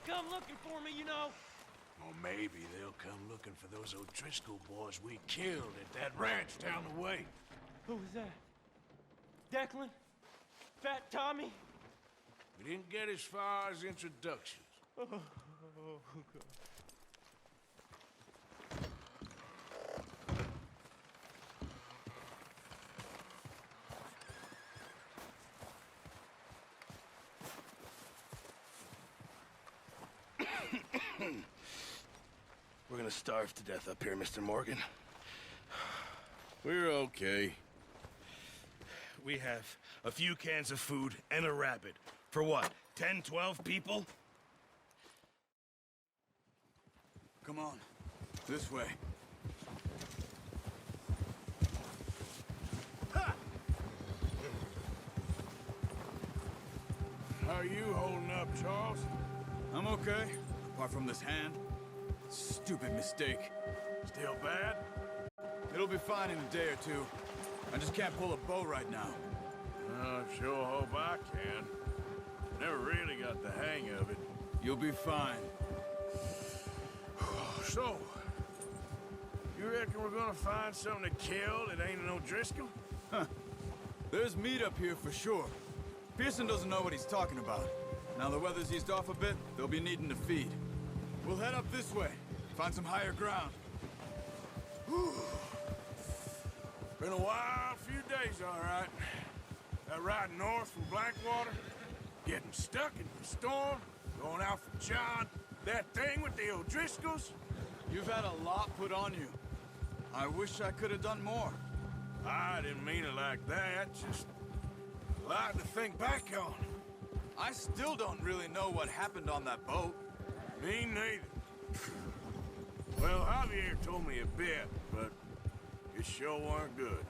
come looking for me, you know. Or maybe they'll come looking for those O'Driscoll boys we killed at that ranch down the way. Who was that? Declan? Fat Tommy? We didn't get as far as introductions. Oh, God. We're gonna starve to death up here, Mr. Morgan. We're okay. We have a few cans of food and a rabbit. For what, 10, 12 people? Come on. This way. Ha! How are you holding up, Charles? I'm okay, apart from this hand. Stupid mistake. Still bad? It'll be fine in a day or two. I just can't pull a bow right now. I sure hope I can. Never really got the hang of it. You'll be fine. So, you reckon we're gonna find something to kill that ain't an O'Driscoll? Huh. There's meat up here for sure. Pearson doesn't know what he's talking about. Now the weather's eased off a bit, they'll be needing to feed. We'll head up this way, find some higher ground. Whew. Been a wild few days, all right. That ride north from Blackwater, getting stuck in the storm, going out for John, that thing with the O'Driscolls. You've had a lot put on you. I wish I could have done more. I didn't mean it like that, just a lot to think back on. I still don't really know what happened on that boat. Me neither. Well, Javier told me a bit, but it sure weren't good.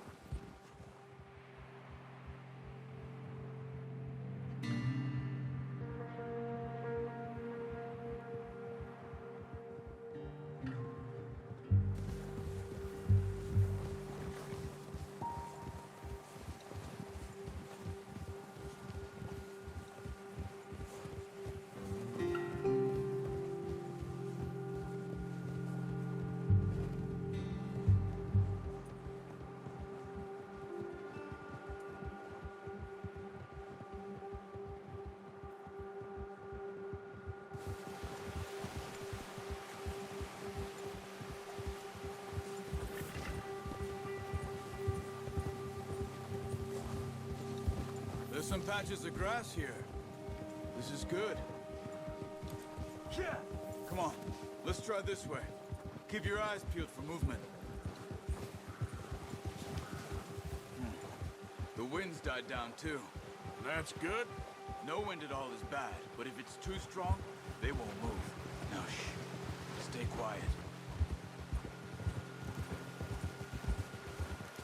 There's some patches of grass here. This is good. Yeah. Come on, let's try this way. Keep your eyes peeled for movement. The wind's died down too. That's good. No wind at all is bad, but if it's too strong, they won't move. Now shh, stay quiet.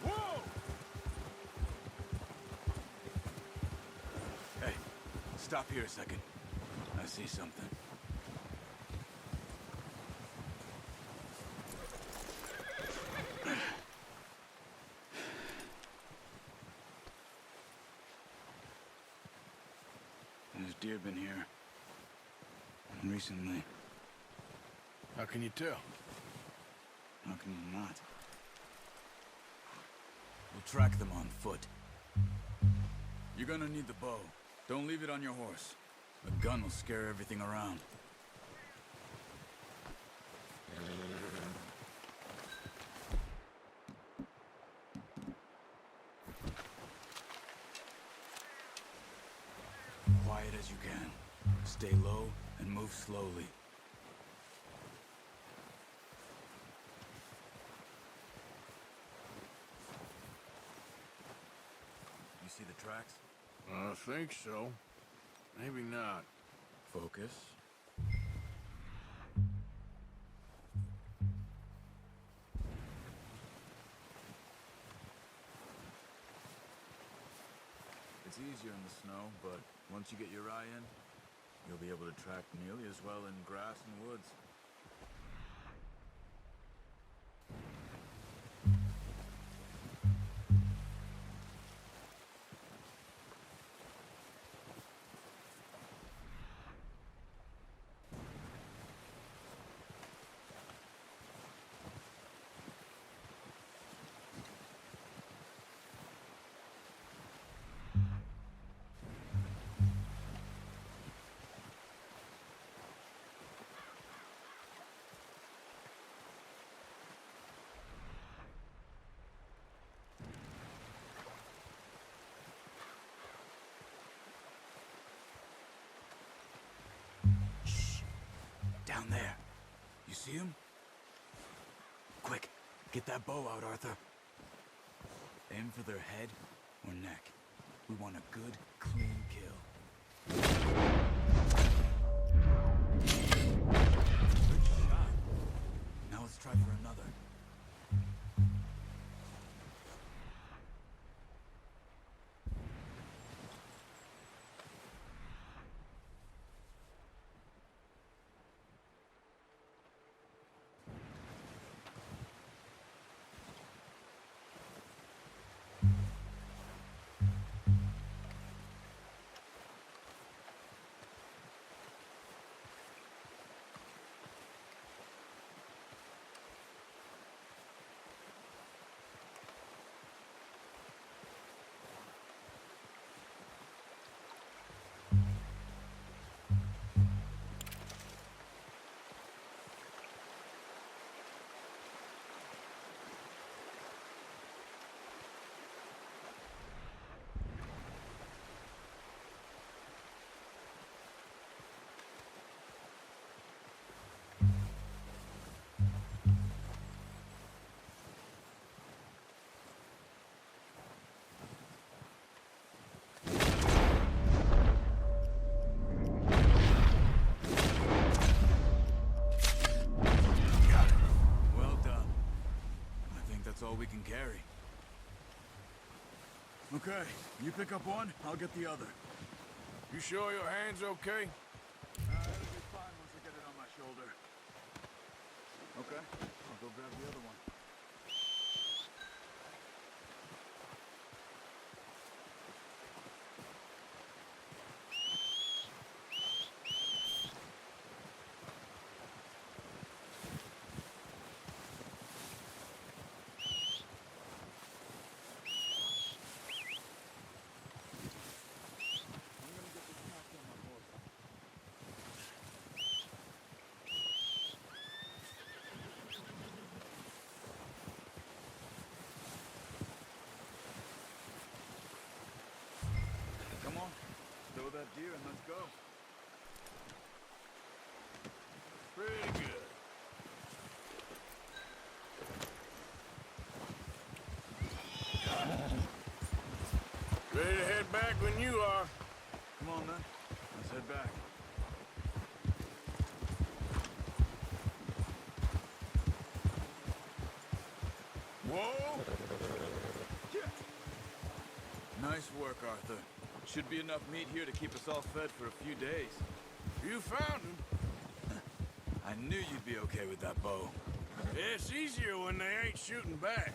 Whoa! Hey, stop here a second. I see something. There's deer been here. Recently. How can you tell? How can you not? We'll track them on foot. You're gonna need the bow. Don't leave it on your horse. A gun will scare everything around. Quiet as you can. Stay low and move slowly. You see the tracks? I think so. Maybe not. Focus. It's easier in the snow, but once you get your eye in, you'll be able to track nearly as well in grass and woods. Down there. You see him? Quick, get that bow out, Arthur. Aim for their head or neck. We want a good, clean kill. Good shot. Now let's try for another. That's all we can carry. Okay, you pick up one, I'll get the other. You sure your hand's okay? It'll be fine once I get it on my shoulder. Okay, I'll go grab the other one. Come on, throw that deer and let's go. Pretty good. Ready to head back when you are. Come on then, let's head back. Whoa! Nice work, Arthur. Should be enough meat here to keep us all fed for a few days. You found him. I knew you'd be okay with that bow. It's easier when they ain't shooting back.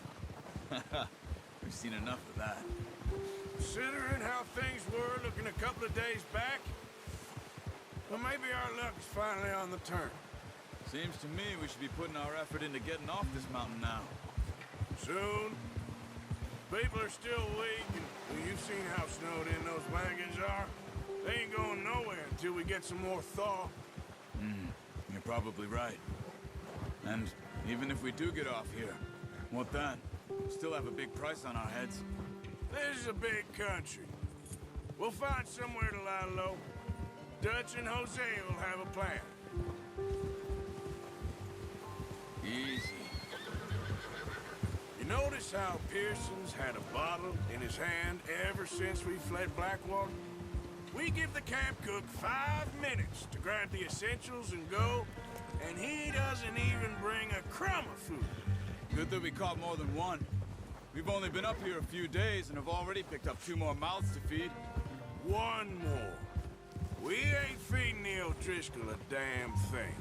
We've seen enough of that. Considering how things were looking a couple of days back, well, maybe our luck is finally on the turn. Seems to me we should be putting our effort into getting off this mountain now. Soon. People are still weak, and well, you've seen how snowed in those wagons are. They ain't going nowhere until we get some more thaw. You're probably right. And even if we do get off here, what then? Still have a big price on our heads. This is a big country. We'll find somewhere to lie low. Dutch and Jose will have a plan. Easy. You notice how Pearson's had a bottle in his hand ever since we fled Blackwater? We give the camp cook 5 minutes to grab the essentials and go, and he doesn't even bring a crumb of food. Good that we caught more than one. We've only been up here a few days and have already picked up 2 more mouths to feed. One more. We ain't feeding the O'Driscoll a damn thing.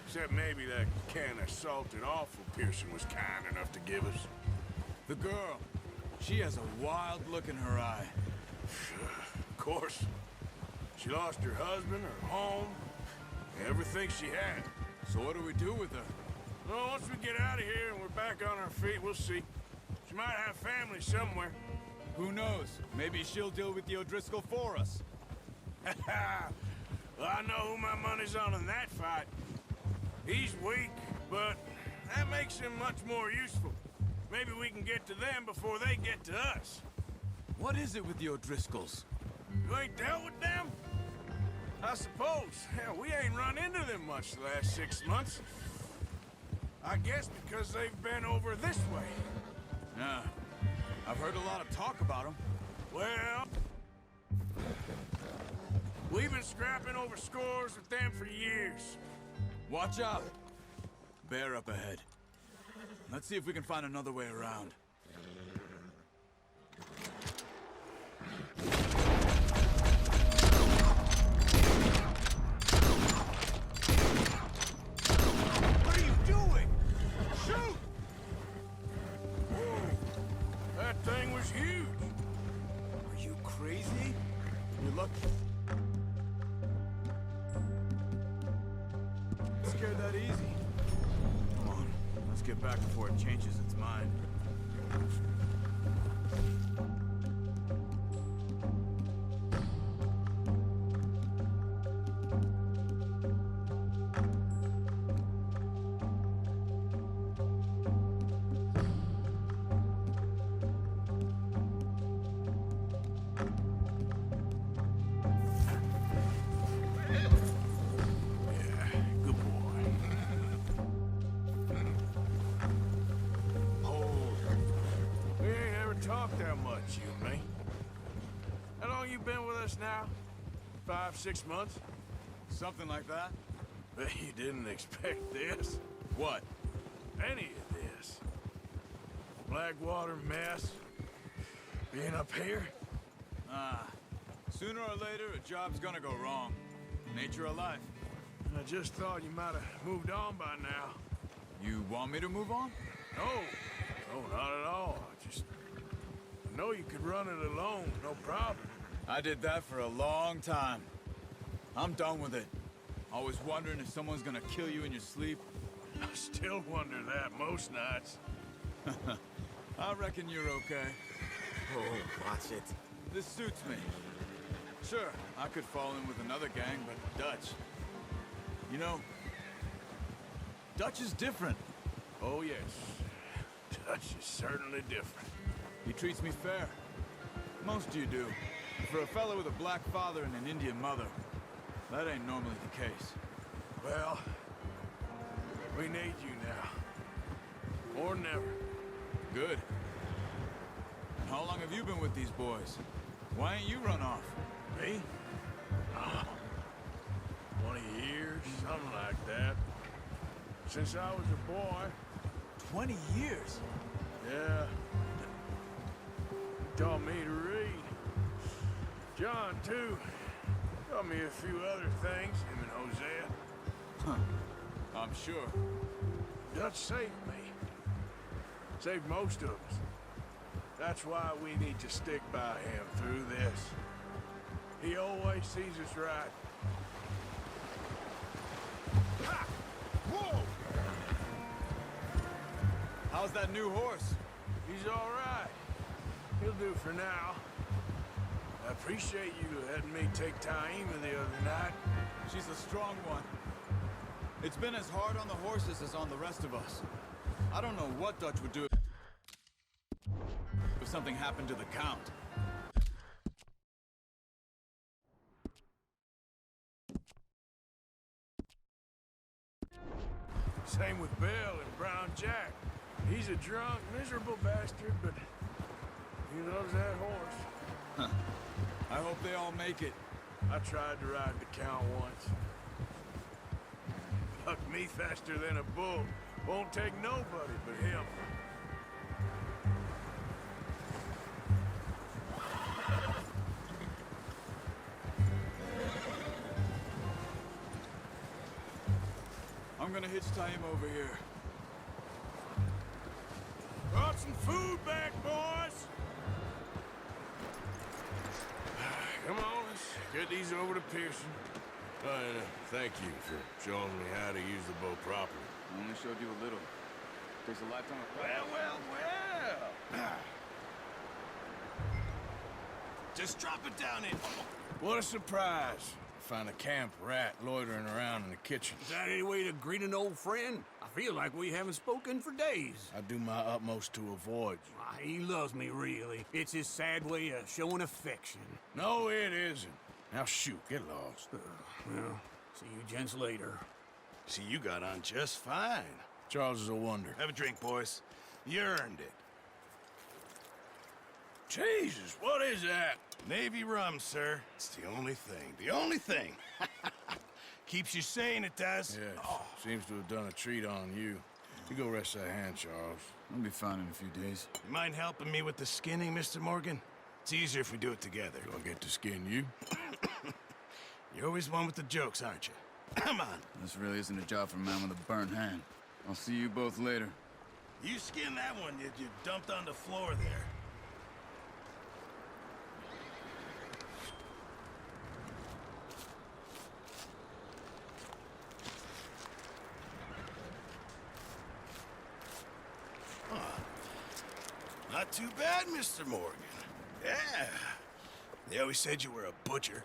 Except maybe that can of salted offal Pearson was kind enough to give us. The girl, she has a wild look in her eye. Of course. She lost her husband, her home, everything she had. So what do we do with her? Well, once we get out of here and we're back on our feet, we'll see. She might have family somewhere. Who knows? Maybe she'll deal with the O'Driscoll for us. Well, I know who my money's on in that fight. He's weak, but that makes him much more useful. Maybe we can get to them before they get to us. What is it with the O'Driscolls? You ain't dealt with them? I suppose. Hell, we ain't run into them much the last 6 months. I guess because they've been over this way. Yeah. I've heard a lot of talk about them. Well, we've been scrapping over scores with them for years. Watch out! Bear up ahead. Let's see if we can find another way around. What are you doing? Shoot! Whoa. That thing was huge. Are you crazy? You're lucky. Scared that easy. Come on, let's get back before it changes its mind. Yeah, good boy. We ain't ever talked that much, you and me. How long you been with us now? 5, 6 months? Something like that? Bet you didn't expect this. What? Any of this. Blackwater mess. Being up here? Sooner or later, a job's gonna go wrong. Nature of life. I just thought you might have moved on by now. You want me to move on? No. No, not at all. I know you could run it alone, no problem. I did that for a long time. I'm done with it. Always wondering if someone's gonna kill you in your sleep. I still wonder that most nights. I reckon you're okay. Oh, watch it. This suits me. Sure, I could fall in with another gang, but Dutch. You know, Dutch is different. Oh, yes. Dutch is certainly different. He treats me fair. Most of you do. For a fella with a black father and an Indian mother, that ain't normally the case. Well, we need you now. Or never. Good. And how long have you been with these boys? Why ain't you run off? Me? Oh, 20 years, something like that. Since I was a boy. 20 years? Yeah. He taught me to read. John, too. Taught me a few other things, him and Hosea. I'm sure. Dutch saved me. Saved most of us. That's why we need to stick by him through this. He always sees us right. Ha! Whoa! How's that new horse? He's all right. He'll do for now. I appreciate you letting me take Taima the other night. She's a strong one. It's been as hard on the horses as on the rest of us. I don't know what Dutch would do if something happened to the Count. Same with Bill and Brown Jack. He's a drunk, miserable bastard, but he loves that horse. I hope they all make it. I tried to ride the Count once. Bucked me faster than a bull. Won't take nobody but him. I'm gonna hitch Taima over here. Brought some food back, boys! Come on, let's get these over to Pearson. And thank you for showing me how to use the bow properly. I only showed you a little. Takes a lifetime of practice. Well. Just drop it down in. What a surprise. Find a camp rat loitering around in the kitchen. Is that any way to greet an old friend? I feel like we haven't spoken for days. I do my utmost to avoid you. He loves me, really. It's his sad way of showing affection. No, it isn't. Now shoot, get lost. Well, see you gents later. See, you got on just fine. Charles is a wonder. Have a drink, boys. You earned it. Jesus, what is that? Navy rum, sir. It's the only thing. The only thing. Keeps you sane, it does. Yes, seems to have done a treat on you. You go rest that hand, Charles. I'll be fine in a few days. You mind helping me with the skinning, Mr. Morgan? It's easier if we do it together. Do I get to skin you? You're always one with the jokes, aren't you? Come on. This really isn't a job for a man with a burnt hand. I'll see you both later. You skinned that one you dumped on the floor there. Not too bad, Mr. Morgan. Yeah. They always said you were a butcher.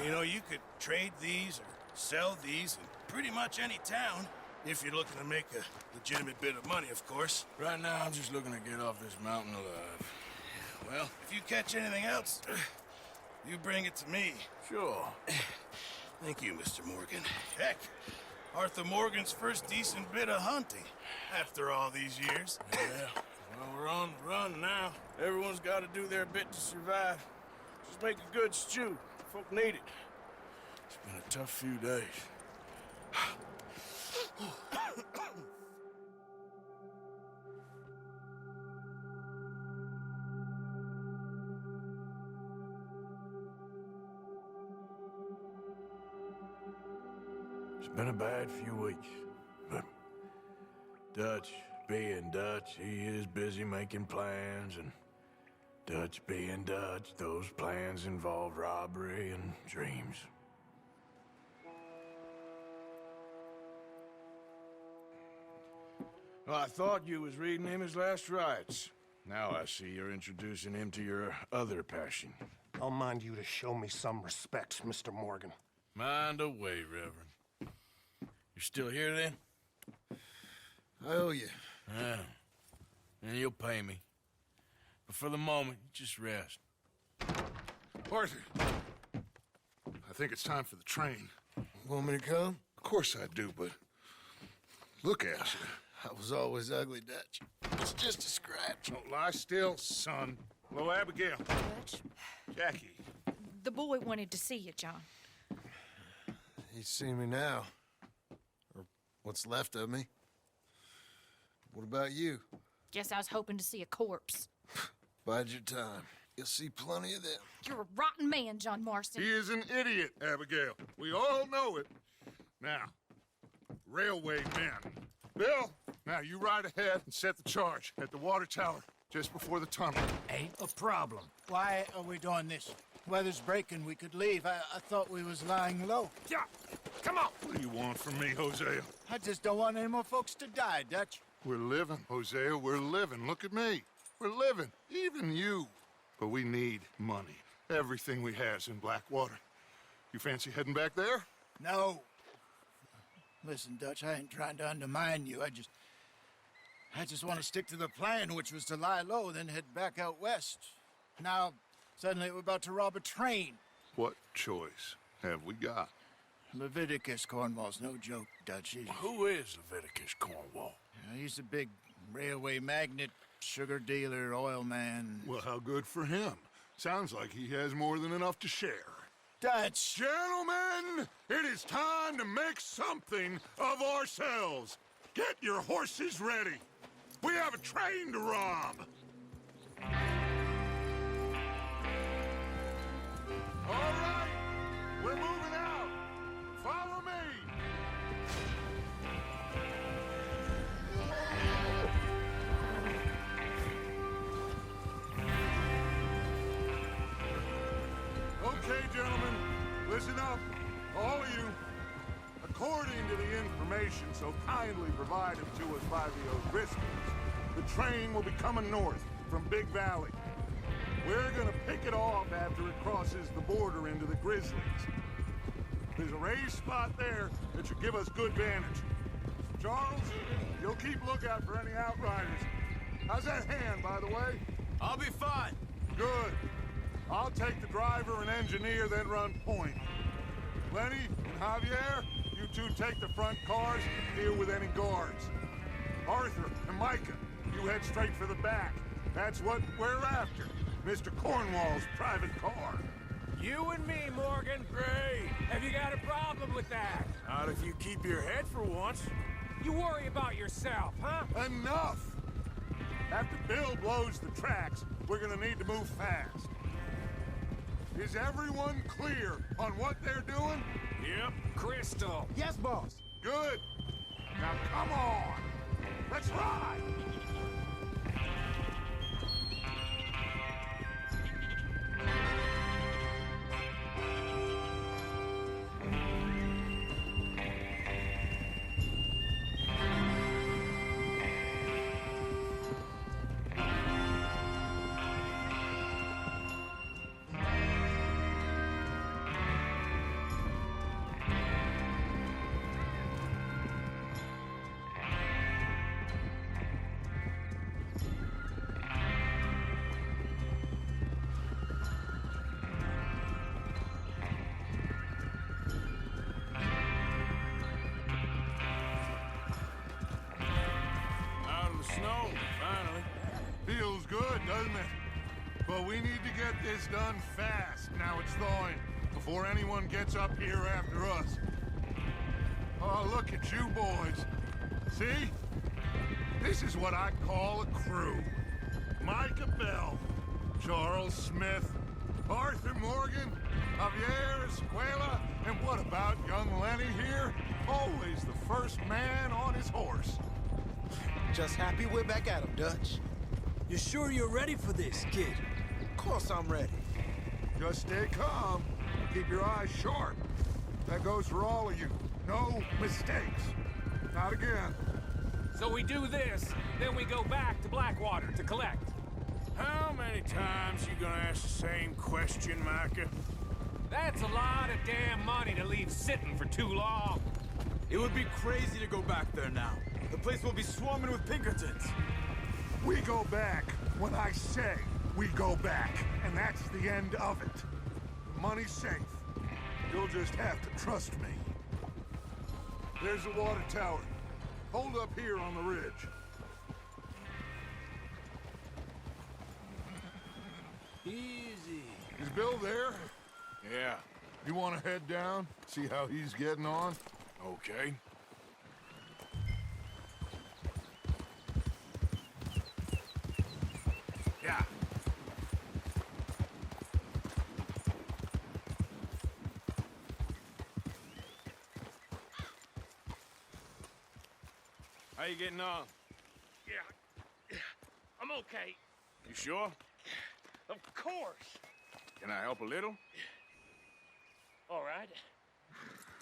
You know, you could trade these or sell these in pretty much any town, if you're looking to make a legitimate bit of money, of course. Right now, I'm just looking to get off this mountain alive. Well, if you catch anything else, you bring it to me. Sure. Thank you, Mr. Morgan. Heck, Arthur Morgan's first decent bit of hunting after all these years. Yeah. Well, we're on the run now. Everyone's got to do their bit to survive. Just make a good stew. Folk need it. It's been a tough few days. It's been a bad few weeks, but Dutch being Dutch, he is busy making plans, and Dutch being Dutch, those plans involve robbery and dreams. Well, I thought you was reading him his last rites. Now I see you're introducing him to your other passion. I'll mind you to show me some respect, Mr. Morgan. Mind away, Reverend. You still here, then? I owe you. Yeah. And you'll pay me. But for the moment, just rest. Arthur, I think it's time for the train. Want me to come? Of course I do, but look at you. I was always ugly, Dutch. It's just a scratch. Don't lie still, son. Hello, Abigail. Dutch, Jackie. the boy wanted to see you, John. He's seen me now. Or what's left of me. What about you? Guess I was hoping to see a corpse. Bide your time. You'll see plenty of them. You're a rotten man, John Marston. He is an idiot, Abigail. We all know it. Now, railway men. Bill, now you ride ahead and set the charge at the water tower just before the tunnel. Ain't a problem. Why are we doing this? Weather's breaking, we could leave. I thought we was lying low. Yeah, come on. What do you want from me, Hosea? I just don't want any more folks to die, Dutch. We're living, Hosea. We're living. Look at me. We're living. Even you. But we need money. Everything we has in Blackwater. You fancy heading back there? No. Listen, Dutch, I ain't trying to undermine you. I just want to stick to the plan, which was to lie low, then head back out west. Now, suddenly we're about to rob a train. What choice have we got? Leviticus Cornwall's no joke, Dutch. Who is Leviticus Cornwall? He's a big railway magnate, sugar dealer, oil man. Well, how good for him. Sounds like he has more than enough to share. Dutch! Gentlemen, it is time to make something of ourselves. Get your horses ready. We have a train to rob. All right, we're moving out. Follow me. Okay, gentlemen, listen up, all of you. According to the information so kindly provided to us by the O'Driscolls, the train will be coming north from Big Valley. We're gonna pick it off after it crosses the border into the Grizzlies. There's a raised spot there that should give us good vantage. Charles, you'll keep lookout for any outriders. How's that hand, by the way? I'll be fine. Good. I'll take the driver and engineer, then run point. Lenny and Javier, you two take the front cars and deal with any guards. Arthur and Micah, you head straight for the back. That's what we're after. Mr. Cornwall's private car. You and me, Morgan. Great. Have you got a problem with that? Not if you keep your head for once. You worry about yourself, huh? Enough! After Bill blows the tracks, we're gonna need to move fast. Is everyone clear on what they're doing? Yep. Crystal. Yes, boss. Good. Now come on. Let's ride. Snow, finally. Feels good, doesn't it? But we need to get this done fast, now it's thawing, before anyone gets up here after us. Oh, look at you boys. See? This is what I call a crew. Micah Bell, Charles Smith, Arthur Morgan, Javier Escuela, and what about young Lenny here? Always the first man on his horse. Just happy we're back at him, Dutch. You sure you're ready for this, kid? Of course I'm ready. Just stay calm. Keep your eyes sharp. That goes for all of you. No mistakes. Not again. So we do this, then we go back to Blackwater to collect. How many times you gonna ask the same question, Micah? That's a lot of damn money to leave sitting for too long. It would be crazy to go back there now. The place will be swarming with Pinkertons. We go back when I say we go back, and that's the end of it. The money's safe. You'll just have to trust me. There's the water tower. Hold up here on the ridge. Easy. Is Bill there? Yeah. You want to head down? See how he's getting on? Okay. Yeah. How you getting on? Yeah. I'm okay. You sure? Of course. Can I help a little? All right.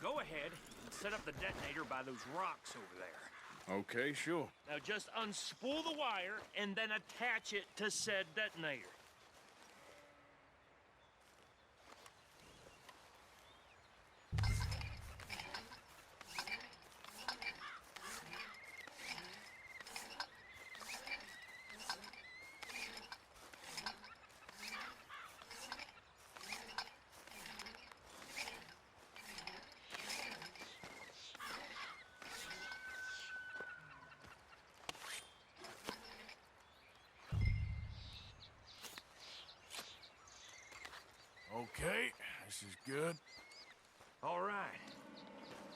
Go ahead and set up the detonator by those rocks over there. Okay, sure. Now just unspool the wire and then attach it to said detonator. Okay, this is good. All right.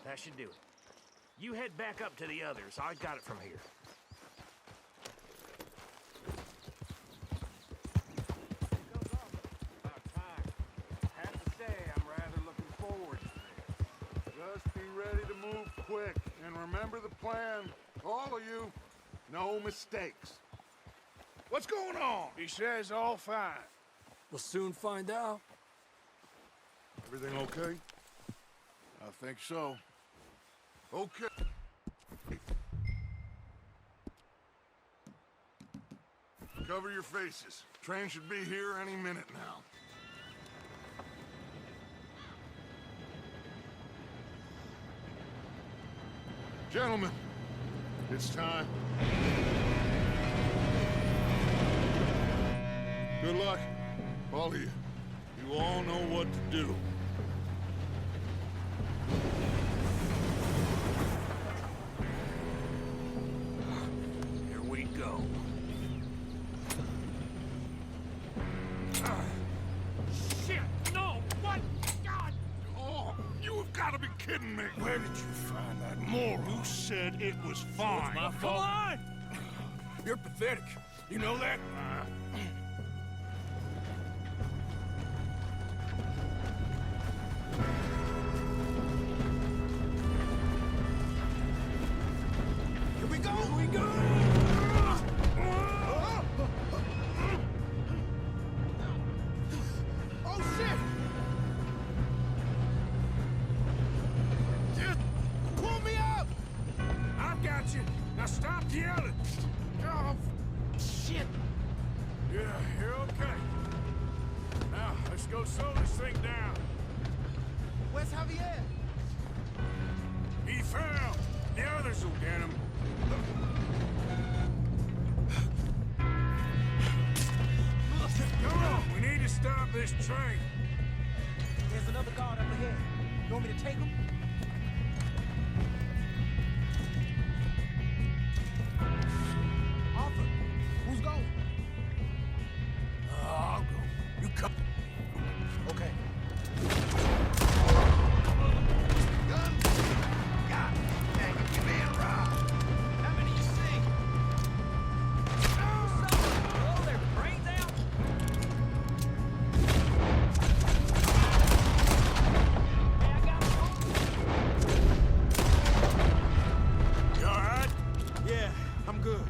That should do it. You head back up to the others. I got it from here. About time. Have to say, I'm rather looking forward to this. Just be ready to move quick. And remember the plan. All of you, no mistakes. What's going on? He says all fine. We'll soon find out. Everything okay? I think so. Okay. Cover your faces. Train should be here any minute now. Gentlemen, it's time. Good luck, all of you. You all know what to do. Here we go. Shit! No! What? God! Oh, you have got to be kidding me. Where did you find that moron? You said it was fine. my Come fault. on! You're pathetic. You know that? Here we go! Here we go! Oh, shit! Just pull me up! I've got you. Now stop yelling. Oh, shit! Yeah, you're okay. Now, let's go slow this thing down. Where's Javier? He fell. The others will get him. Come on, we need to stop this train. There's another guard up ahead. You want me to take him? Arthur, who's going? I'll go. You come. Okay. Blow their brains out! Hey, I got You all right? Yeah, I'm good.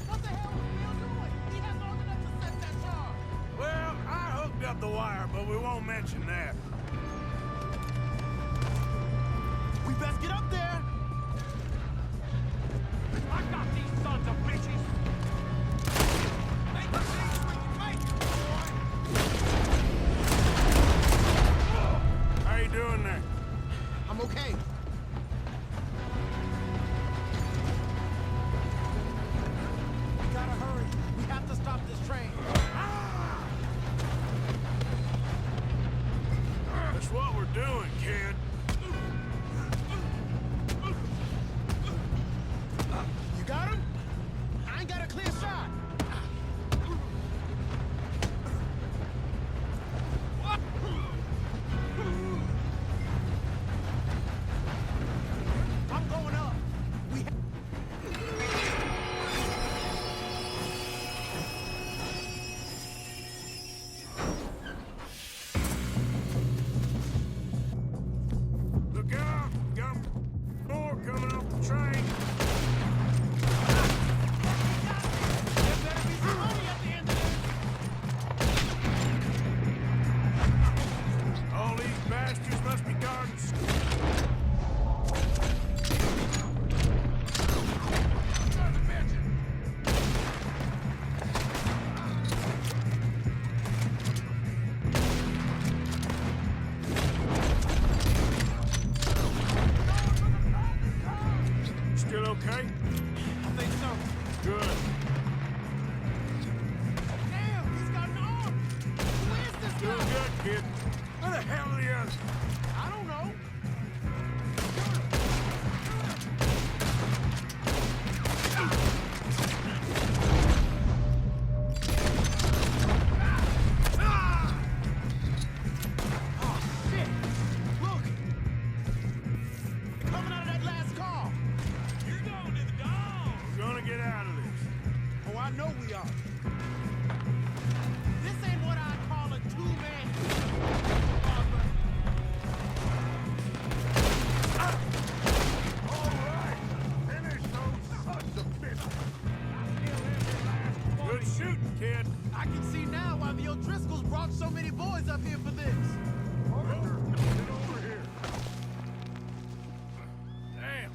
What the hell was Bill doing? He had long enough to set that charge. Well, I hooked up the wire, but we won't mention that. We best get up there. I got these sons of bitches! Make the things we can make it, boy! How you doing there? I'm okay. We gotta hurry. We have to stop this train. That's what we're doing, kid. You got him? I ain't got a clear shot. I'm going up. We Look out! Got more coming off the train. There better be some money at the end of this. All these bastards must be guarding. Still okay? I think so. Good. Damn, he's got an arm. Who is this Doing guy? good, kid. Where the hell are the others? I don't know. Oh, shit. Look. They're coming out of that last car. You're going to the dog! We're gonna get out of this. Oh, I know we are. This ain't what I call a two-man. Arthur. All right. Finish those sons of bitches. Good shooting, kid. I can see now why the O'Driscolls brought so many boys up here for this. Arthur, get over here. Damn.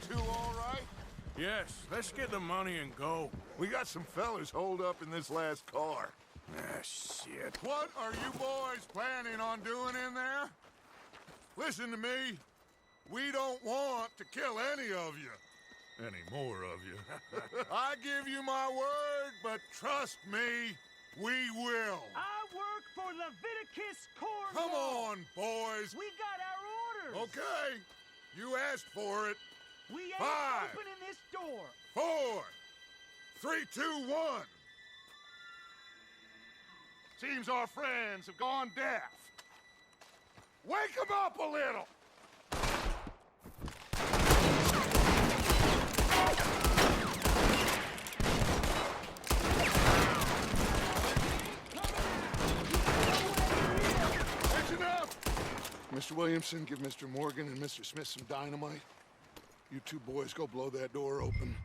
two all right? Yes, let's get the money and go. We got some fellas holed up in this last car. Ah, shit. What are you boys planning on doing in there? Listen to me. We don't want to kill any of you. Any more of you. I give you my word, but trust me, we will. I work for Leviticus Cornwall. Come on, boys. We got our orders. Okay. You asked for it. We ain't 5, opening this door. 4, 3, 2, 1. Seems our friends have gone deaf. Wake them up a little. That's enough. Mr. Williamson, give Mr. Morgan and Mr. Smith some dynamite. You two boys go blow that door open.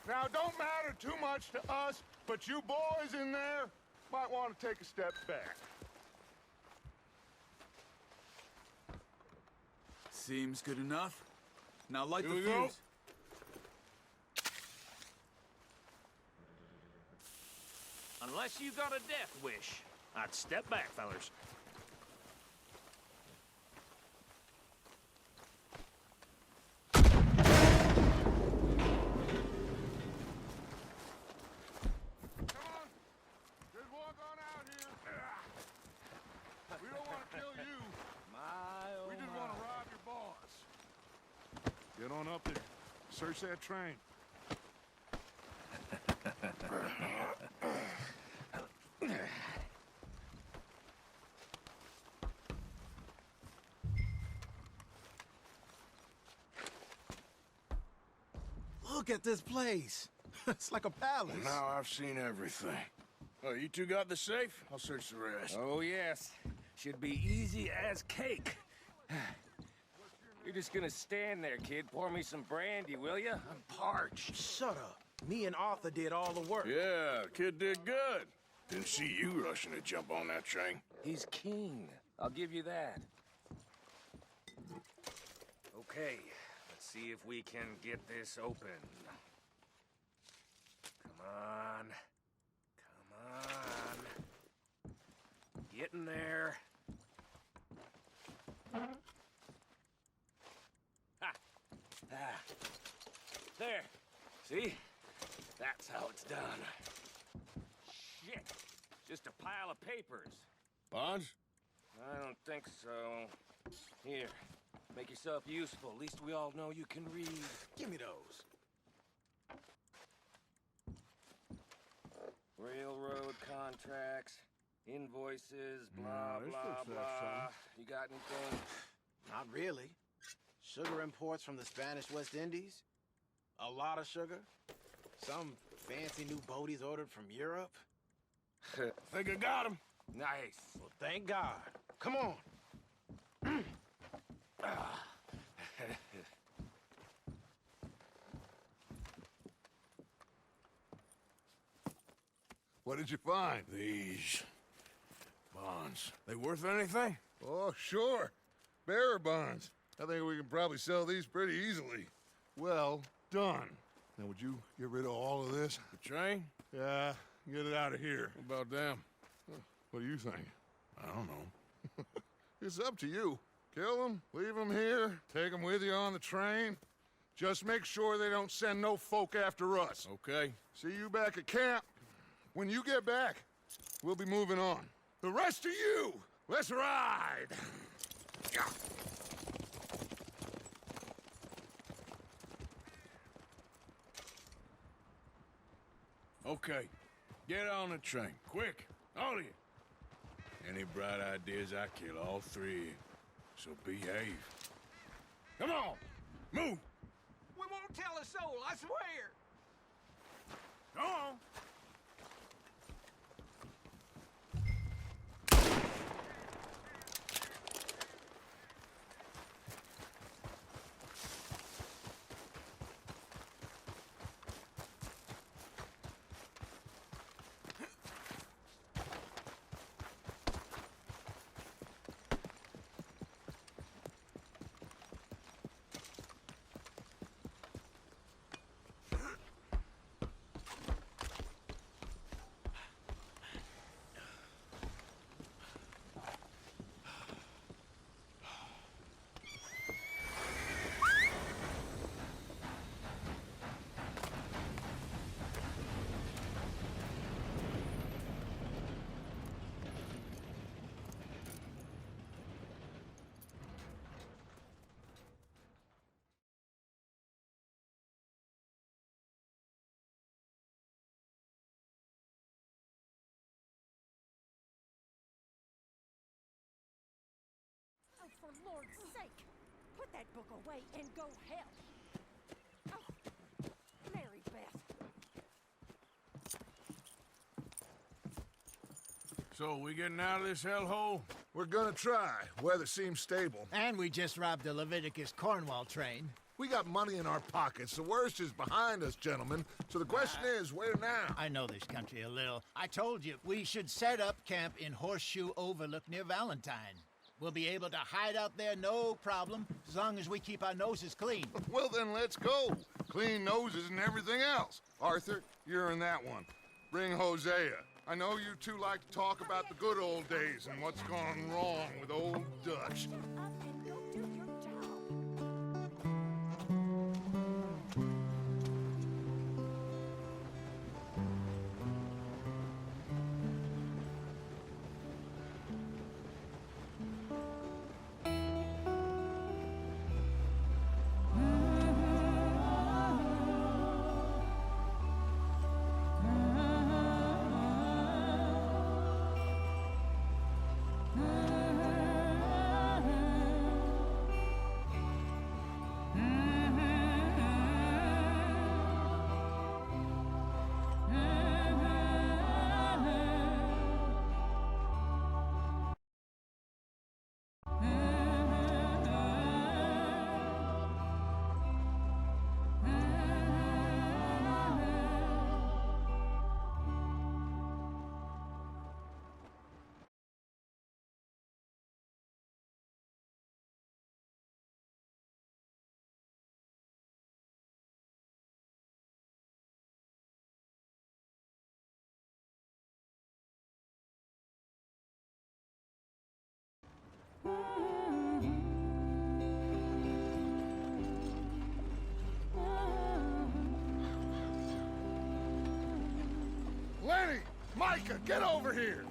Now, don't matter too much to us, but you boys in there might want to take a step back. Seems good enough. Now light Here the we go. fuse. Unless you got a death wish, I'd step back, fellers. Come on. Just walk on out here. We don't want to kill you. We just want to rob your boss. Get on up there. Search that train. Look at this place. It's like a palace. Now I've seen everything. Oh, you two got the safe? I'll search the rest. Oh, yes. Should be easy as cake. You're just gonna stand there, kid. Pour me some brandy, will you? I'm parched. Shut up. Me and Arthur did all the work. Yeah, kid did good. Didn't see you rushing to jump on that train. He's king. I'll give you that. Okay, let's see if we can get this open. Come on. Come on. Get in there. Ha! Ah. There. See? That's how it's done. Shit. Just a pile of papers. Bonds? I don't think so. Here. Make yourself useful. At least we all know you can read. Give me those. Railroad contracts, invoices, blah, this blah, looks like blah. something. You got anything? Not really. Sugar imports from the Spanish West Indies. A lot of sugar. Some fancy new boaties ordered from Europe. Think I got him. Nice. Well, thank God. Come on. What did you find? These bonds. They worth anything? Oh, sure. Bearer bonds. I think we can probably sell these pretty easily. Well done. Now, would you get rid of all of this? The train? Yeah, get it out of here. What about them? What do you think? I don't know. It's up to you. Kill them, leave them here, take them with you on the train. Just make sure they don't send no folk after us. Okay. See you back at camp. When you get back, we'll be moving on. The rest of you, let's ride! Okay. Get on the train. Quick. All of you. Any bright ideas, I kill all three of you. So behave. Come on! Move! We won't tell a soul, I swear. Go on! Lord's sake! Put that book away and go help! Oh, Mary Beth. So, we getting out of this hellhole? We're gonna try. Weather seems stable. And we just robbed the Leviticus Cornwall train. We got money in our pockets. The worst is behind us, gentlemen. So the question is, where now? I know this country a little. I told you, we should set up camp in Horseshoe Overlook near Valentine. We'll be able to hide out there no problem, as long as we keep our noses clean. Well, then let's go. Clean noses and everything else. Arthur, you're in that one. Bring Hosea. I know you two like to talk about the good old days and what's gone wrong with old Dutch. Up and go do your job. Lenny! Micah, get over here!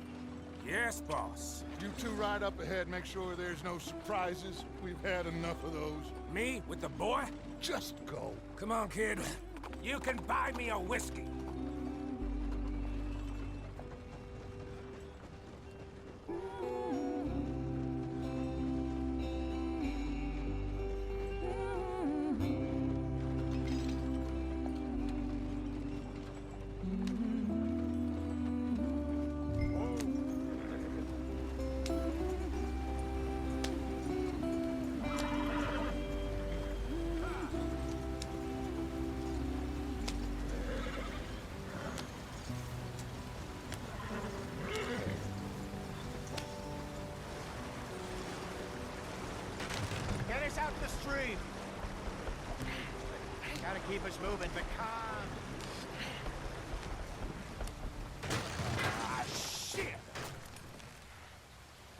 Yes, boss. You two ride up ahead, make sure there's no surprises. We've had enough of those. Me with the boy? Just go. Come on, kid. You can buy me a whiskey. Get us out the stream. Gotta keep us moving, but calm. Ah, shit!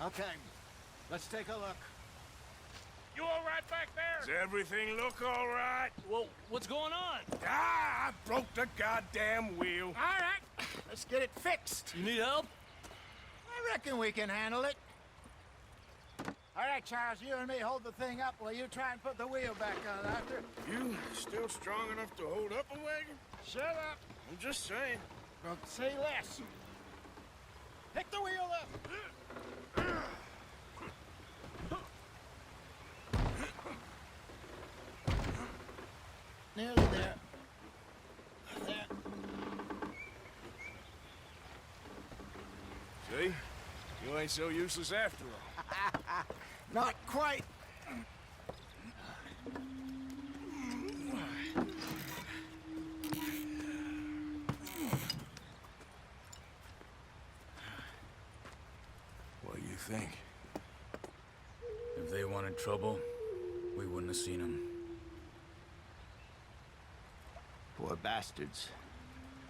Okay, let's take a look. You all right back there? Does everything look all right? Well, what's going on? Ah, I broke the goddamn wheel. All right, let's get it fixed. You need help? I reckon we can handle it. All right, Charles, you and me hold the thing up while you try and put the wheel back on, Arthur. You still strong enough to hold up a wagon? Shut up. I'm just saying. Well, say less. Pick the wheel up. Nearly there. There. See? You ain't so useless after all. Not quite. What do you think? If they wanted trouble, we wouldn't have seen them. Poor bastards.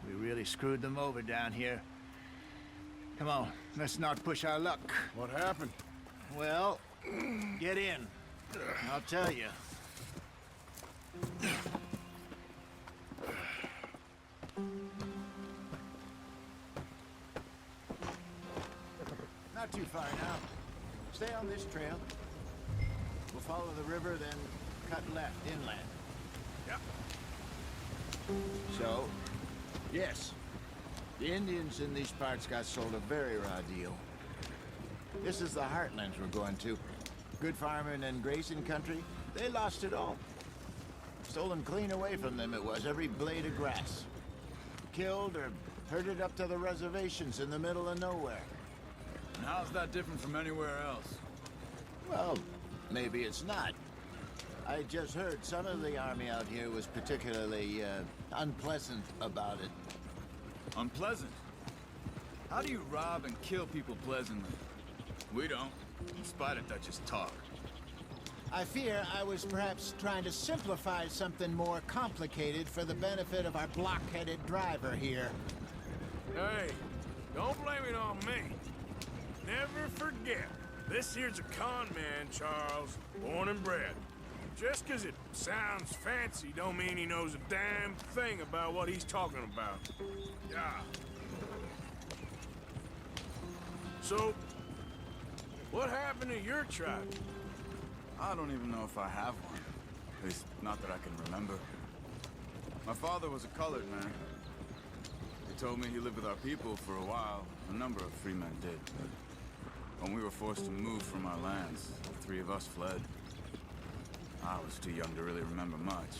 We really screwed them over down here. Come on, let's not push our luck. What happened? Well, get in. I'll tell you. Not too far now. Stay on this trail. We'll follow the river, then cut left inland. Yep. So, yes, the Indians in these parts got sold a very raw deal. This is the Heartlands we're going to. good farming and grazing country, they lost it all. Stolen clean away from them it was, every blade of grass. Killed or herded up to the reservations in the middle of nowhere. And how's that different from anywhere else? Well, maybe it's not. I just heard some of the army out here was particularly, unpleasant about it. Unpleasant? How do you rob and kill people pleasantly? We don't, in spite of Dutch's talk. I fear I was perhaps trying to simplify something more complicated for the benefit of our block-headed driver here. Hey, don't blame it on me. Never forget, this here's a con man, Charles, born and bred. Just 'cause it sounds fancy don't mean he knows a damn thing about what he's talking about. Yeah. So, what happened to your tribe? I don't even know if I have one. At least, not that I can remember. My father was a colored man. He told me he lived with our people for a while. A number of free men did, but when we were forced to move from our lands, the three of us fled. I was too young to really remember much.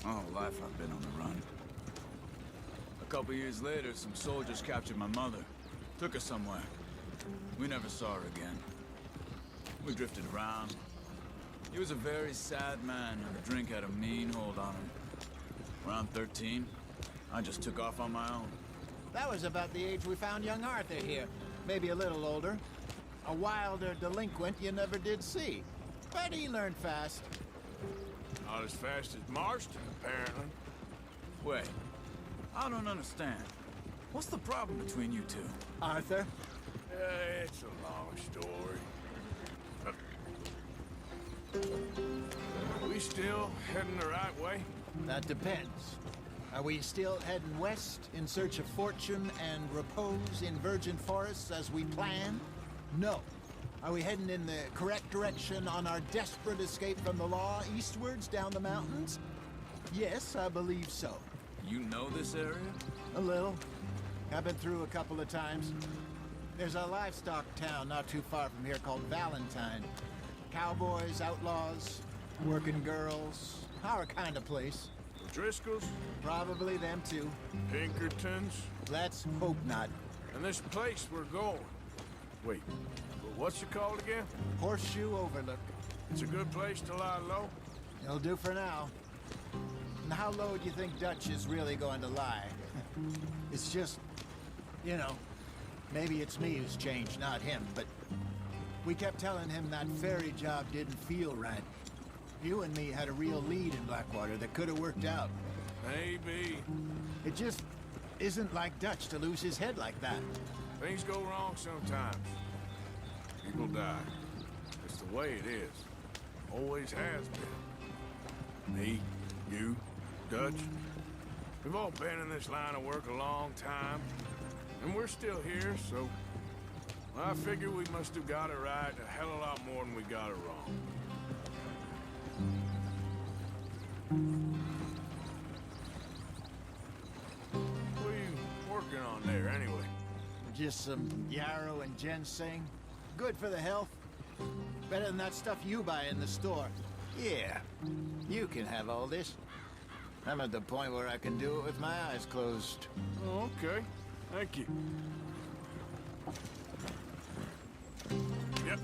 My whole life I've been on the run. A couple years later, some soldiers captured my mother. Took her somewhere. We never saw her again. We drifted around. He was a very sad man, and drink had a mean hold on him. Around 13, I just took off on my own. That was about the age we found young Arthur here. Maybe a little older. A wilder delinquent you never did see. But he learned fast. Not as fast as Marston, apparently. Wait, I don't understand. What's the problem between you two? Arthur? It's a long story. We still heading the right way? That depends. Are we still heading west in search of fortune and repose in virgin forests as we planned? No. Are we heading in the correct direction on our desperate escape from the law eastwards down the mountains? Yes, I believe so. You know this area? A little. I've been through a couple of times. There's a livestock town not too far from here called Valentine. Cowboys, outlaws, working girls, our kind of place. Driscolls? Probably them too. Pinkertons? Let's hope not. And this place we're going. Wait, but what's it called again? Horseshoe Overlook. It's a good place to lie low? It'll do for now. And how low do you think Dutch is really going to lie? It's just, you know, maybe it's me who's changed, not him, but we kept telling him that ferry job didn't feel right. You and me had a real lead in Blackwater that could have worked out. Maybe. It just isn't like Dutch to lose his head like that. Things go wrong sometimes. People die. It's the way it is. Always has been. Me, you, Dutch. We've all been in this line of work a long time. And we're still here, so I figure we must have got it right a hell of a lot more than we got it wrong. What are you working on there, anyway? Just some yarrow and ginseng. Good for the health. Better than that stuff you buy in the store. Yeah, you can have all this. I'm at the point where I can do it with my eyes closed. Oh, okay. Thank you. Yep.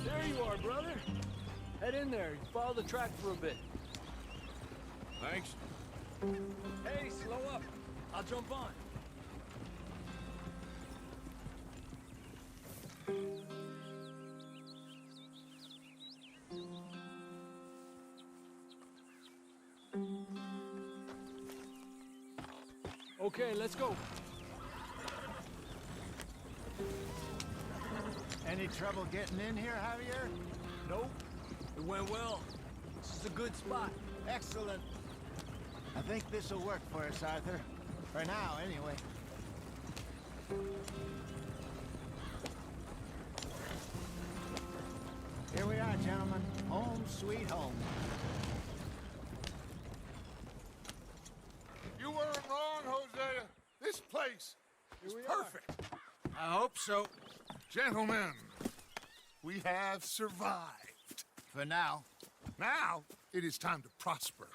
There you are, brother. Head in there. Follow the track for a bit. Thanks. Hey, slow up. I'll jump on. Okay, let's go. Any trouble getting in here, Javier? Nope. It went well. This is a good spot. Excellent. I think this'll work for us, Arthur. For now, anyway. sweet home. You weren't wrong, Hosea. This place is perfect. I hope so. Gentlemen, we have survived. For now. Now, it is time to prosper.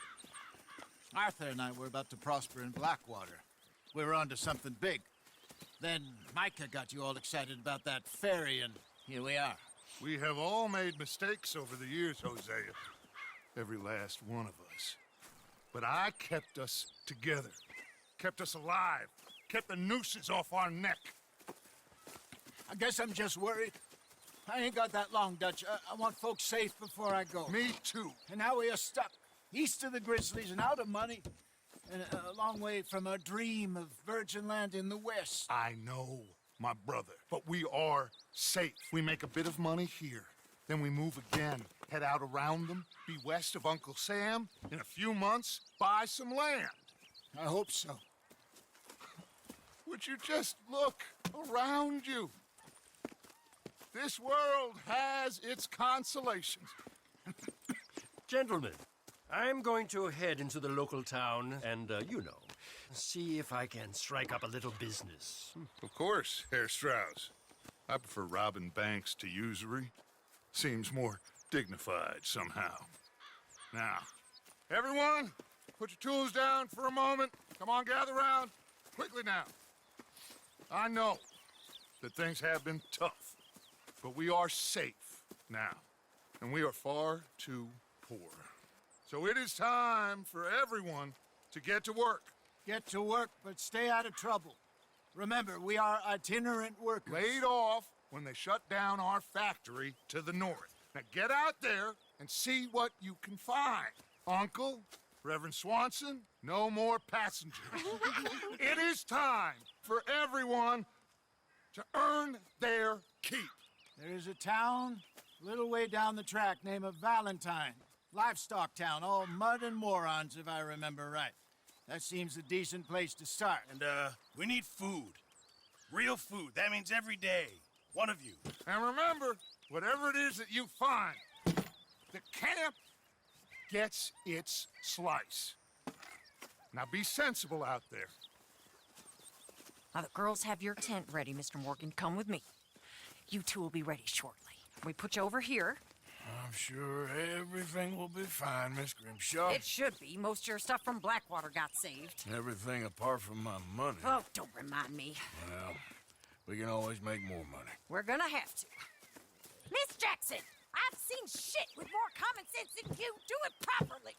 Arthur and I were about to prosper in Blackwater. We were onto something big. Then Micah got you all excited about that ferry, and here we are. We have all made mistakes over the years, Hosea. Every last one of us. But I kept us together. Kept us alive. Kept the nooses off our neck. I guess I'm just worried. I ain't got that long, Dutch. I want folks safe before I go. Me too. And now we are stuck east of the Grizzlies and out of money. And a long way from our dream of virgin land in the west. I know, my brother. But we are safe. We make a bit of money here. Then we move again. Head out around them. Be west of Uncle Sam. In a few months, buy some land. I hope so. Would you just look around you? This world has its consolations. Gentlemen, I'm going to head into the local town and, see if I can strike up a little business. Of course, Herr Strauss. I prefer robbing banks to usury. Seems more dignified somehow. Now, everyone, put your tools down for a moment. Come on, gather round. Quickly now. I know that things have been tough, but we are safe now, and we are far too poor. So it is time for everyone to get to work. Get to work, but stay out of trouble. Remember, we are itinerant workers. Laid off when they shut down our factory to the north. Now get out there and see what you can find. Uncle, Reverend Swanson, no more passengers. It is time for everyone to earn their keep. There is a town a little way down the track named Valentine. Livestock town, all mud and morons, if I remember right. That seems a decent place to start. And, we need food. Real food. That means every day. One of you. And remember, whatever it is that you find, the camp gets its slice. Now be sensible out there. Now, the girls have your tent ready, Mr. Morgan. Come with me. You two will be ready shortly. We put you over here. I'm sure everything will be fine, Miss Grimshaw. It should be. Most of your stuff from Blackwater got saved. Everything apart from my money. Oh, don't remind me. Well, we can always make more money. We're gonna have to. Miss Jackson, I've seen shit with more common sense than you. Do it properly.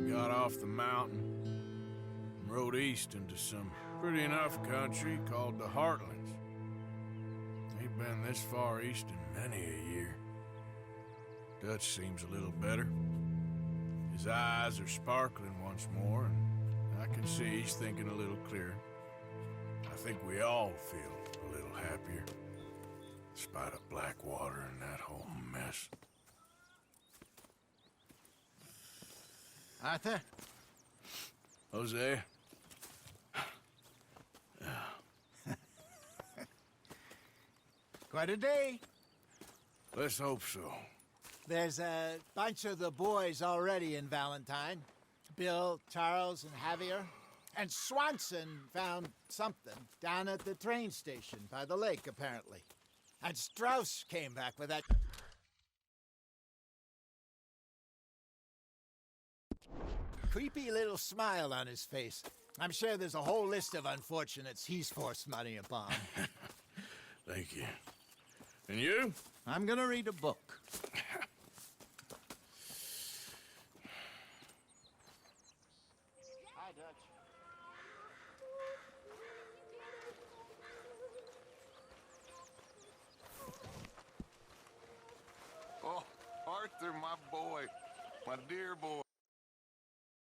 Got off the mountain and rode east into some pretty enough country called the Heartlands. Ain't been this far east in many a year. Dutch seems a little better. His eyes are sparkling once more, and I can see he's thinking a little clearer. I think we all feel a little happier, in spite of Blackwater and that whole mess. Arthur? Hosea? Quite a day. Let's hope so. There's a bunch of the boys already in Valentine. Bill, Charles, and Javier. And Swanson found something down at the train station by the lake, apparently. And Strauss came back with that creepy little smile on his face. I'm sure there's a whole list of unfortunates he's forced money upon. Thank you. And you? I'm gonna read a book. Hi, Dutch. Oh, Arthur, my boy. My dear boy.